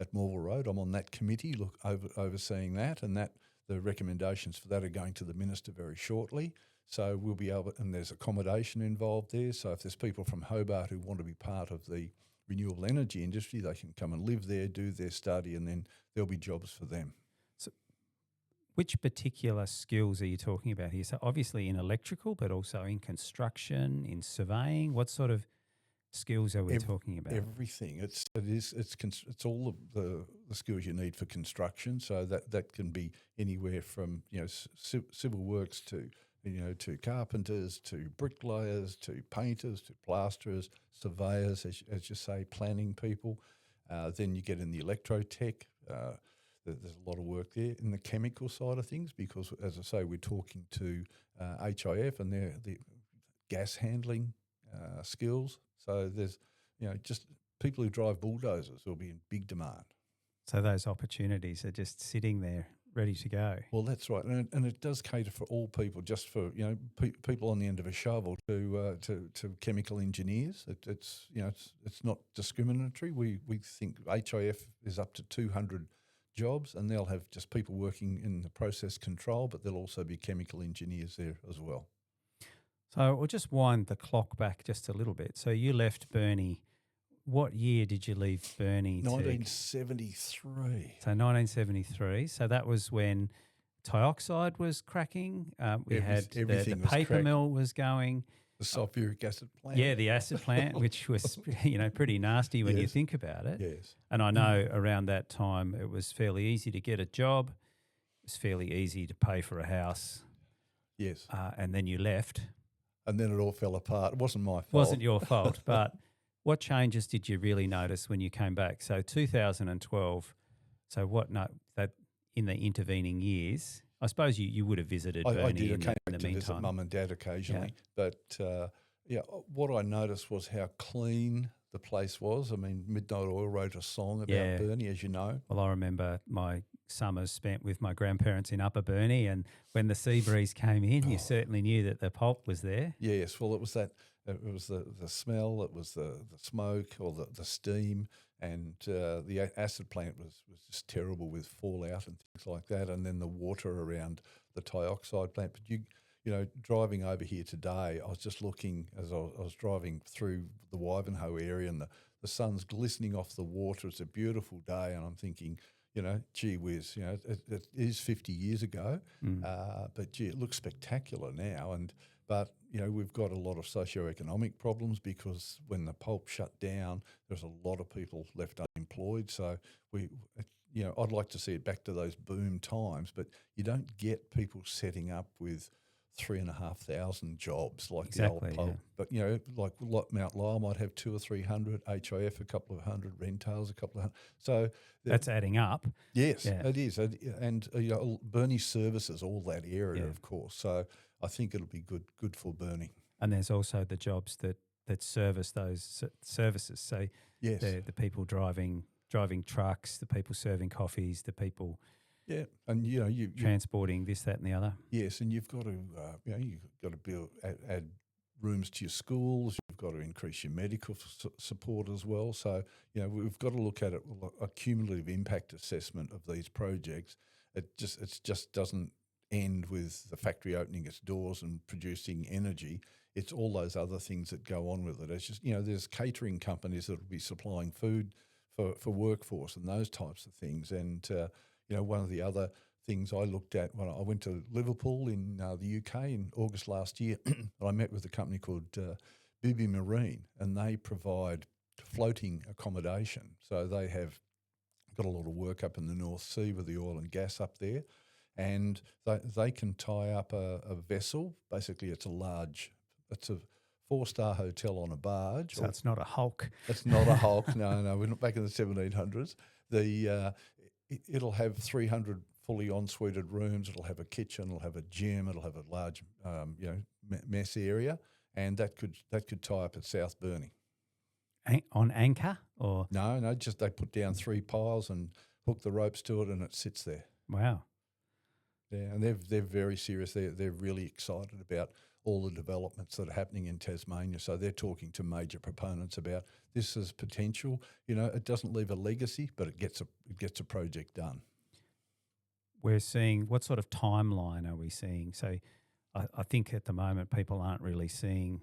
at Morville Road. I'm on that committee overseeing that, and the recommendations for that are going to the Minister very shortly. So we'll be able, and there's accommodation involved there. So if there's people from Hobart who want to be part of the renewable energy industry, they can come and live there, do their study, and then there'll be jobs for them. So which particular skills are you talking about here? So obviously in electrical, but also in construction, in surveying. What sort of skills are we talking about? Everything. It's all of the skills you need for construction. So that can be anywhere from civil works to carpenters, to bricklayers, to painters, to plasterers, surveyors, as you say, planning people. Then you get in the electrotech. There's a lot of work there in the chemical side of things, because, as I say, we're talking to HIF and the gas handling skills. So there's, just people who drive bulldozers will be in big demand. So those opportunities are just sitting there ready to go. Well, that's right, and it does cater for all people, just for people on the end of a shovel to chemical engineers. It's not discriminatory. We think HIF is up to 200 jobs, and they'll have just people working in the process control, but there'll also be chemical engineers there as well. So we'll just wind the clock back just a little bit. So you left Burnie. What year did you leave Burnie? 1973. So 1973. So that was when dioxide was cracking. We had the paper mill was going. The sulfuric acid plant. Yeah, the acid plant, which was pretty nasty when you think about it. Yes. And I know around that time it was fairly easy to get a job. It was fairly easy to pay for a house. Yes. And then you left. And then it all fell apart. It wasn't my fault. It wasn't your fault, but what changes did you really notice when you came back? So 2012, that in the intervening years, I suppose you would have visited Burnie I did. I in came the back to visit meantime. mum and dad occasionally. But, what I noticed was how clean the place was. I mean, Midnight Oil wrote a song about Burnie, as you know. Well, I remember my summers spent with my grandparents in Upper Burnie, and when the sea breeze came in, you certainly knew that the pulp was there. Yes, well, it was that. It was the smell. It was the smoke or the steam, and the acid plant was just terrible with fallout and things like that. And then the water around the dioxide plant. But driving over here today, I was just looking as I was driving through the Wivenhoe area, and the sun's glistening off the water. It's a beautiful day, and I'm thinking, gee whiz, it is 50 years ago, but gee, it looks spectacular now. But we've got a lot of socioeconomic problems because when the pulp shut down, there's a lot of people left unemployed. So I'd like to see it back to those boom times, but you don't get people setting up with 3,500 jobs like the old pulp. Yeah. But like Mount Lyell might have 200 or 300, HIF a couple of hundred, Rentals a couple of hundred. So that's adding up. Yes, it is, and Burnie services all that area, of course. So I think it'll be good for Burnie. And there's also the jobs that service those services. So the people driving trucks, the people serving coffees, the people. Yeah, and you transporting this, that, and the other. Yes, and you've got to add rooms to your schools. You've got to increase your medical support as well. So we've got to look at it a cumulative impact assessment of these projects. It just doesn't end with the factory opening its doors and producing energy. It's all those other things that go on with it. It's just there's catering companies that will be supplying food for workforce and those types of things. And one of the other things I looked at when I went to Liverpool in the UK in August last year, I met with a company called Bibby Marine, and they provide floating accommodation. So they have got a lot of work up in the North Sea with the oil and gas up there, and they can tie up a vessel. Basically, it's a 4-star hotel on a barge. So it's not a hulk. It's not a hulk. No, we're not back in the 1700s. It'll have 300 fully en-suited rooms. It'll have a kitchen. It'll have a gym. It'll have a large, mess area, and that could tie up at South Burnie. On anchor or no, just they put down 3 piles and hook the ropes to it, and it sits there. Wow. Yeah, and they're very serious. They're really excited about all the developments that are happening in Tasmania. So they're talking to major proponents about this as potential. It doesn't leave a legacy, but it gets a project done. We're seeing, what sort of timeline are we seeing? So I think at the moment people aren't really seeing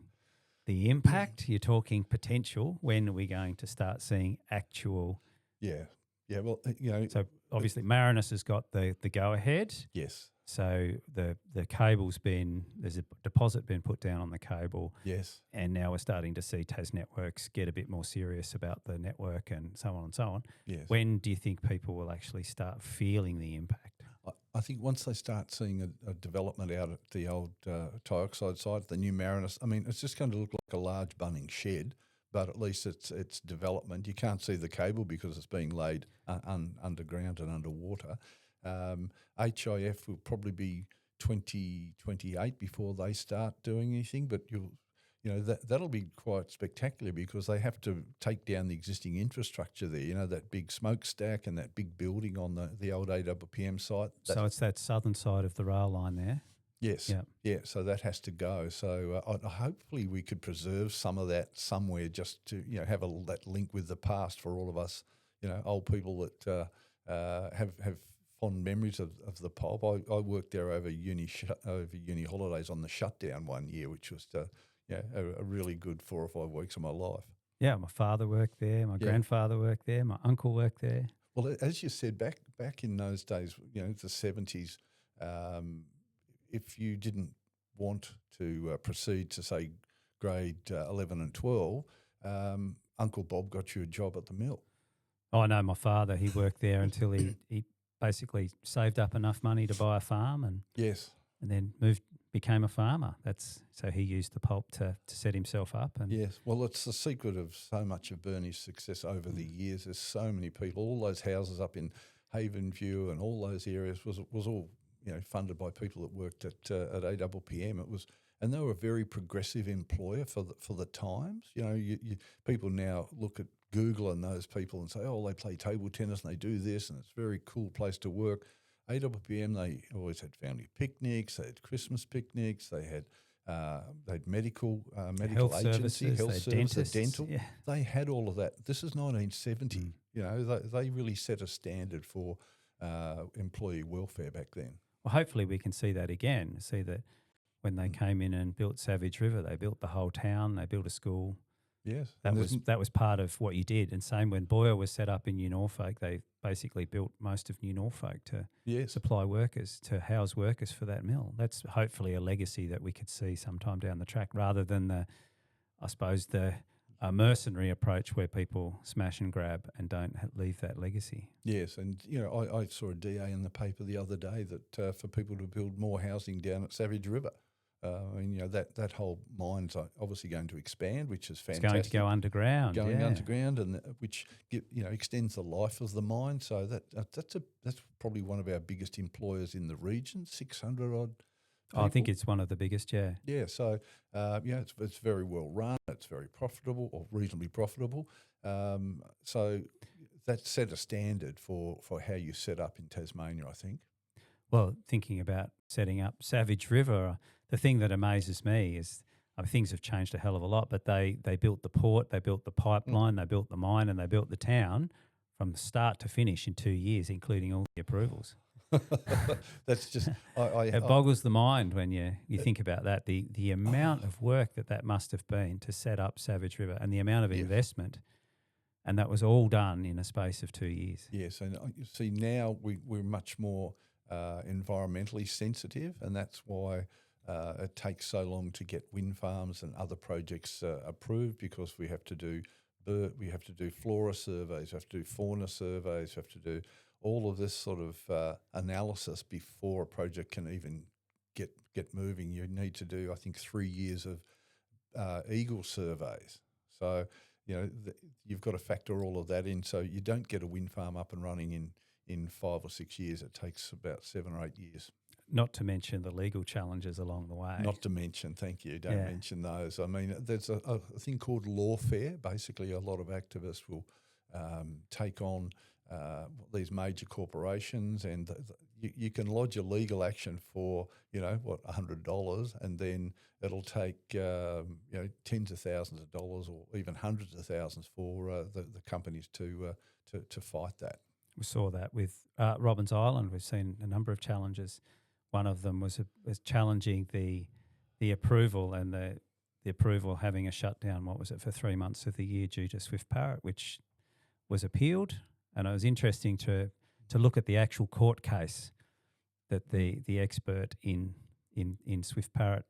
the impact. You're talking potential. When are we going to start seeing actual? Yeah. Well, So obviously Marinus has got the go ahead. Yes. So the there's a deposit been put down on the cable. Yes. And now we're starting to see Tas Networks get a bit more serious about the network and so on and so on. Yes. When do you think people will actually start feeling the impact? I think once they start seeing a development out at the old dioxide side, the new Marinus, I mean, it's just going to look like a large Bunnings shed, but at least it's development. You can't see the cable because it's being laid underground and underwater. HIF will probably be 2028 before they start doing anything, but that'll be quite spectacular because they have to take down the existing infrastructure there. That big smokestack and that big building on the old AWPM site. So it's that southern side of the rail line there. Yes. Yeah. So that has to go. So hopefully we could preserve some of that somewhere, just to have that link with the past for all of us. Old people that have fond memories of the pulp. I worked there over uni holidays on the shutdown one year, which was a really good 4 or 5 weeks of my life. Yeah, my father worked there, my grandfather worked there, my uncle worked there. Well, as you said, back in those days, the 70s, if you didn't want to proceed to, say, grade 11 and 12, Uncle Bob got you a job at the mill. Oh, no, my father, he worked there until he basically saved up enough money to buy a farm and then became a farmer. So he used the pulp to set himself up. And yes, well, it's the secret of so much of Burnie's success over the years. There's so many people, all those houses up in Haven View and all those areas was all funded by people that worked at APPM. And they were a very progressive employer for the times. People now look at Google and those people and say, oh, they play table tennis and they do this and it's a very cool place to work. APPM, they always had family picnics, they had Christmas picnics, they had medical health agency, services, health services, dental. Yeah. They had all of that. This is 1970. They really set a standard for employee welfare back then. Well, hopefully we can see that again. See that when they came in and built Savage River, they built the whole town, they built a school. Yes. That was part of what you did. And same when Boyer was set up in New Norfolk, they basically built most of New Norfolk to supply workers, to house workers for that mill. That's hopefully a legacy that we could see sometime down the track, rather than the mercenary approach where people smash and grab and don't leave that legacy. Yes, and I saw a DA in the paper the other day that for people to build more housing down at Savage River. That whole mine's obviously going to expand, which is fantastic. It's going to go underground. Underground, and which extends the life of the mine. So that's probably one of our biggest employers in the region. 600 odd. People. I think it's one of the biggest. Yeah. Yeah. So it's very well run. It's very profitable, or reasonably profitable. So that set a standard for how you set up in Tasmania, I think. Well, thinking about setting up Savage River, the thing that amazes me is things have changed a hell of a lot, but they built the port, they built the pipeline, they built the mine, and they built the town from start to finish in 2 years, including all the approvals. That's just it boggles the mind when you think about that. The amount of work that must have been to set up Savage River, and the amount of investment, and that was all done in a space of 2 years. Yes, and you see now we're much more environmentally sensitive, and that's why it takes so long to get wind farms and other projects approved, because we have to do flora surveys, we have to do fauna surveys, we have to do all of this sort of analysis before a project can even get moving. You need to do, I think, 3 years of eagle surveys. So you've got to factor all of that in. So you don't get a wind farm up and running in 5 or 6 years. It takes about 7 or 8 years. Not to mention the legal challenges along the way. Not to mention, thank you, don't mention those. I mean, there's a thing called Lawfare. Basically, a lot of activists will take on these major corporations, and you can lodge a legal action for, $100, and then it'll take, tens of thousands of dollars or even hundreds of thousands for the companies to fight that. We saw that with Robbins Island. We've seen a number of challenges. One of them was challenging the approval, and the approval having a shutdown, for 3 months of the year due to Swift Parrot, which was appealed. And it was interesting to look at the actual court case that the expert in Swift Parrot,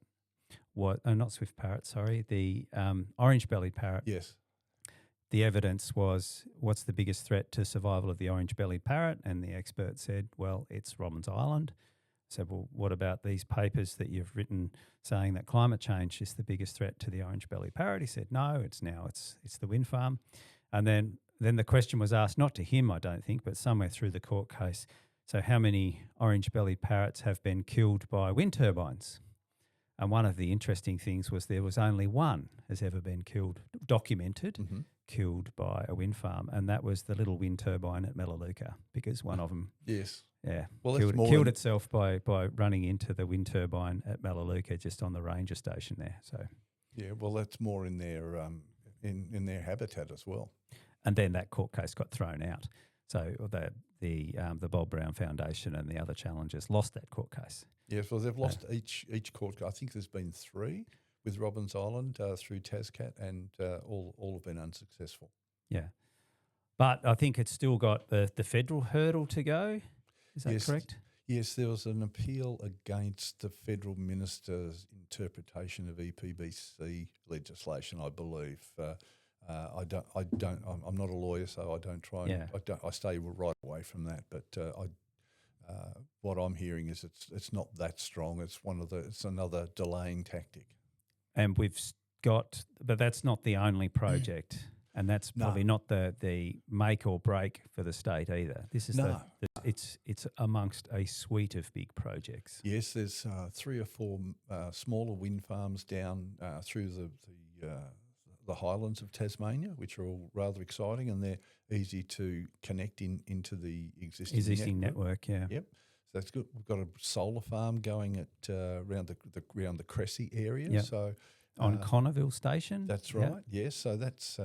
not Swift Parrot, sorry, the orange-bellied parrot. Yes. The evidence was, what's the biggest threat to survival of the orange-bellied parrot? And the expert said, well, it's Robbins Island. I said, well, what about these papers that you've written saying that climate change is the biggest threat to the orange-bellied parrot? He said, no, it's the wind farm. And then the question was asked, not to him, I don't think, but somewhere through the court case. So how many orange-bellied parrots have been killed by wind turbines? And one of the interesting things was there was only one has ever been documented, killed by a wind farm, and that was the little wind turbine at Melaleuca, because one of them killed itself by running into the wind turbine at Melaleuca just on the ranger station there. So that's more in their in their habitat as well. And then that court case got thrown out. So the Bob Brown Foundation and the other challengers lost that court case. Yes, well, they've lost each court case. I think there's been 3 with Robbins Island through TASCAT, and all have been unsuccessful. Yeah. But I think it's still got the federal hurdle to go. Is that correct? Yes, there was an appeal against the federal minister's interpretation of EPBC legislation, I believe. I'm not a lawyer, so I don't try. I stay right away from that. But what I'm hearing is it's not that strong. It's another delaying tactic. And but that's not the only project, and that's probably not the make or break for the state either. This is the it's amongst a suite of big projects. Yes, there's 3 or 4 smaller wind farms down through the Highlands of Tasmania, which are all rather exciting, and they're easy to connect into the existing network. Yeah. Yep, so that's good. We've got a solar farm going at around the Cressy area. Yep. So On Connerville Station. that's right. Yep. Yes, so that's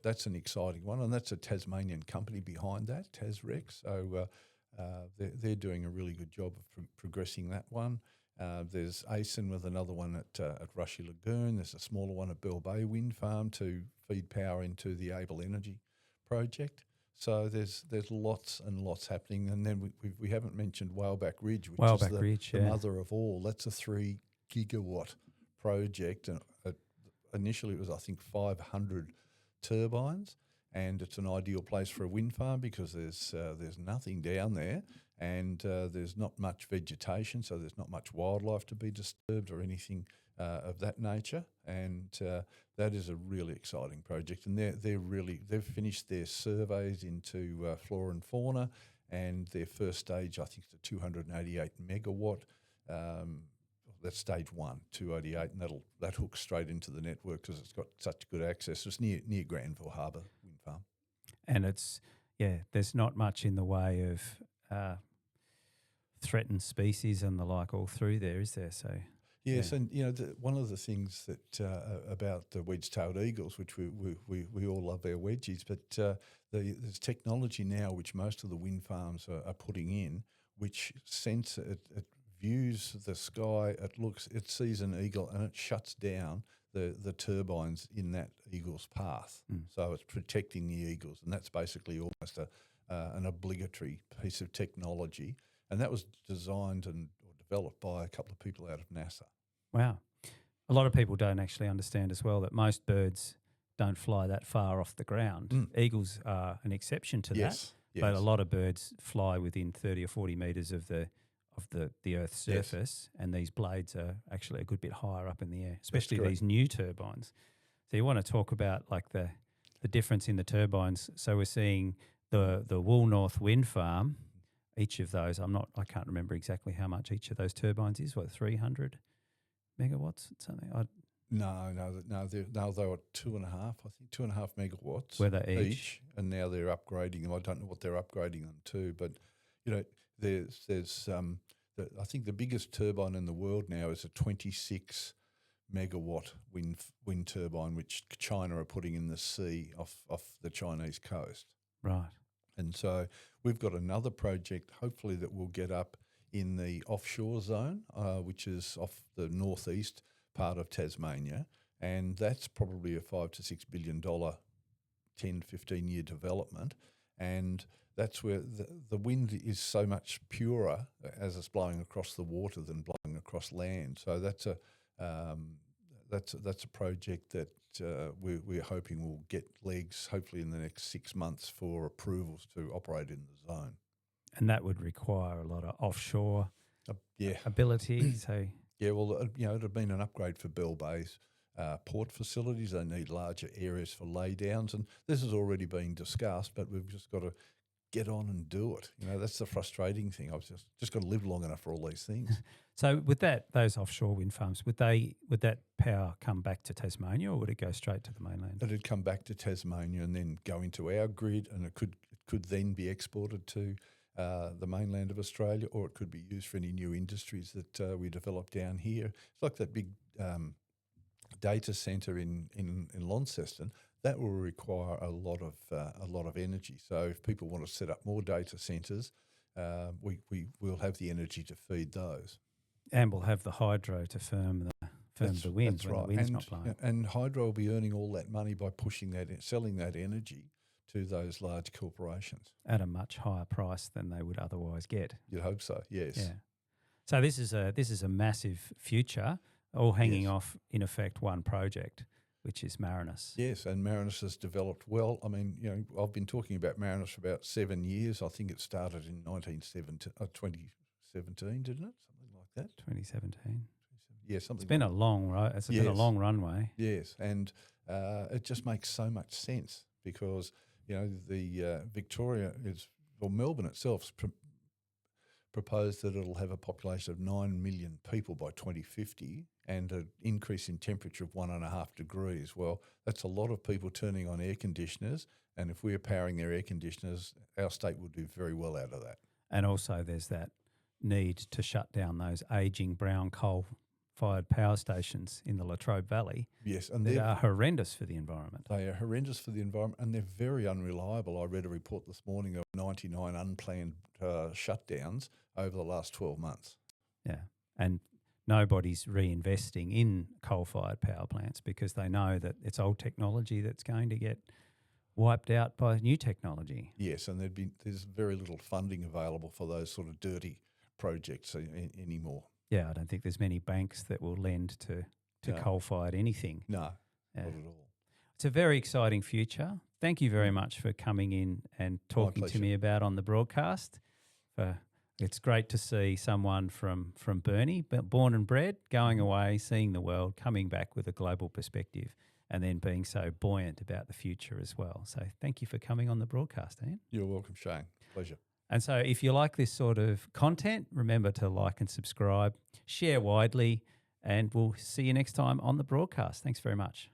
that's an exciting one, and that's a Tasmanian company behind that, Tasrex. So they're doing a really good job of progressing that one. There's ACEN with another one at Rushy Lagoon. There's a smaller one at Bell Bay Wind Farm to feed power into the Able Energy project. So there's lots and lots happening. And then we haven't mentioned Whaleback Ridge, which is the mother of all. That's a 3 gigawatt project. And initially it was, I think, 500 turbines. And it's an ideal place for a wind farm because there's nothing down there, and there's not much vegetation, so there's not much wildlife to be disturbed or anything of that nature. And that is a really exciting project. And they've finished their surveys into flora and fauna, and their first stage, I think, is a 288 megawatt. That's stage 1, 288, and that hooks straight into the network because it's got such good access. It's near Granville Harbour Wind Farm. And there's not much in the way of threatened species and the like all through there, is there? So yes, and one of the things that about the wedge-tailed eagles, which we all love our wedgies, but there's technology now which most of the wind farms are putting in, which it views the sky, it sees an eagle and it shuts down the turbines in that eagle's path. So it's protecting the eagles, and that's basically almost an obligatory piece of technology. And that was designed or developed by a couple of people out of NASA. Wow. A lot of people don't actually understand as well that most birds don't fly that far off the ground. Eagles are an exception to that, but a lot of birds fly within 30 or 40 metres of the Earth's surface, and these blades are actually a good bit higher up in the air, especially these new turbines. So you want to talk about like the difference in the turbines. So we're seeing the Wool North Wind Farm. Each of those, I can't remember exactly how much each of those turbines is. What, 300 megawatts? Something. No, they were 2.5. I think 2.5 megawatts. Were they each? And now they're upgrading them. I don't know what they're upgrading them to, but there's I think the biggest turbine in the world now is a 26 megawatt wind turbine, which China are putting in the sea off the Chinese coast. Right. And so we've got another project, hopefully, that will get up in the offshore zone, which is off the northeast part of Tasmania, and that's probably a $5 to $6 billion 10, 15-year development. And that's where the wind is so much purer as it's blowing across the water than blowing across land. So that's a project that we're hoping will get legs hopefully in the next 6 months for approvals to operate in the zone. And that would require a lot of offshore ability. So it'd have been an upgrade for Bell Bay's port facilities. They need larger areas for laydowns, and this has already been discussed, but we've just got to get on and do it. That's the frustrating thing. I've just got to live long enough for all these things. So with those offshore wind farms, would that power come back to Tasmania, or would it go straight to the mainland? It'd come back to Tasmania and then go into our grid, and it could then be exported to the mainland of Australia, or it could be used for any new industries that we develop down here. It's like that big data centre in Launceston. That will require a lot of energy. So if people want to set up more data centres, we will have the energy to feed those, and we'll have the hydro to firm the wind. That's right. The wind's not blowing. And hydro will be earning all that money by selling that energy to those large corporations at a much higher price than they would otherwise get. You'd hope so. Yes. Yeah. So this is a massive future, all hanging off in effect one project, which is Marinus. Yes, and Marinus has developed well. I mean, I've been talking about Marinus for about 7 years. I think it started in 2017, didn't it? Something like that. 2017. Yeah, something. It's been a long road. It's been a long runway. Yes, and it just makes so much sense because the Victoria is well, Melbourne itself's proposed that it'll have a population of 9 million people by 2050 and an increase in temperature of 1.5 degrees. Well, that's a lot of people turning on air conditioners, and if we're powering their air conditioners, our state will do very well out of that. And also there's that need to shut down those ageing brown coal-fired power stations in the Latrobe Valley. Yes, and they are horrendous for the environment. They are horrendous for the environment, and they're very unreliable. I read a report this morning of 99 unplanned shutdowns over the last 12 months. Yeah, and nobody's reinvesting in coal-fired power plants because they know that it's old technology that's going to get wiped out by new technology. Yes, and there's very little funding available for those sort of dirty projects anymore. Yeah, I don't think there's many banks that will lend to coal-fired anything. No, not at all. It's a very exciting future. Thank you very much for coming in and talking to me about on the broadcast. It's great to see someone from Burnie, born and bred, going away, seeing the world, coming back with a global perspective, and then being so buoyant about the future as well. So thank you for coming on the broadcast, Ian. You're welcome, Shane. Pleasure. And so if you like this sort of content, remember to like and subscribe, share widely, and we'll see you next time on the broadcast. Thanks very much.